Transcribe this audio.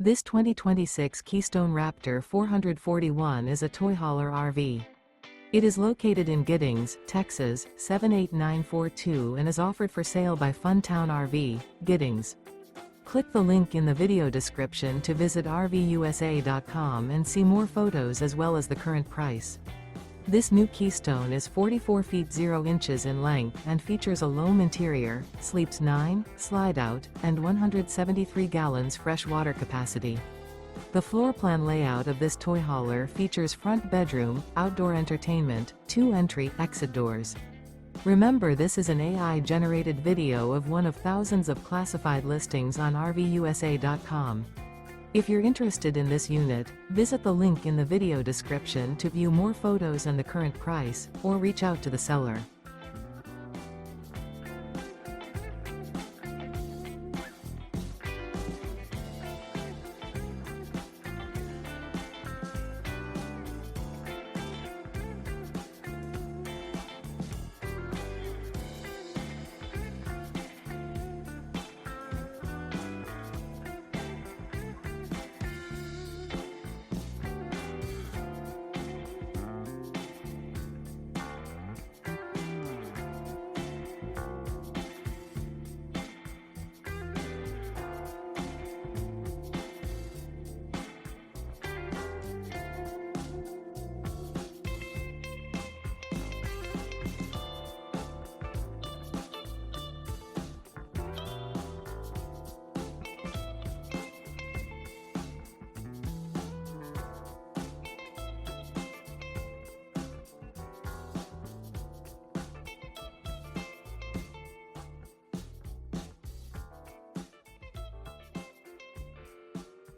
This 2026 Keystone Raptor 441 is a toy hauler RV. It is located in Giddings, Texas, 78942 and is offered for sale by Funtown RV, Giddings. Click the link in the video description to visit RVUSA.com and see more photos as well as the current price. This new Keystone is 44 feet 0 inches in length and features a LOAM interior, sleeps 9, Slideout, and 173 gallons fresh water capacity. The floor plan layout of this toy hauler features front bedroom, outdoor entertainment, 2 entry/exit doors. Remember, this is an AI-generated video of one of thousands of classified listings on RVUSA.com. If you're interested in this unit, visit the link in the video description to view more photos and the current price, or reach out to the seller.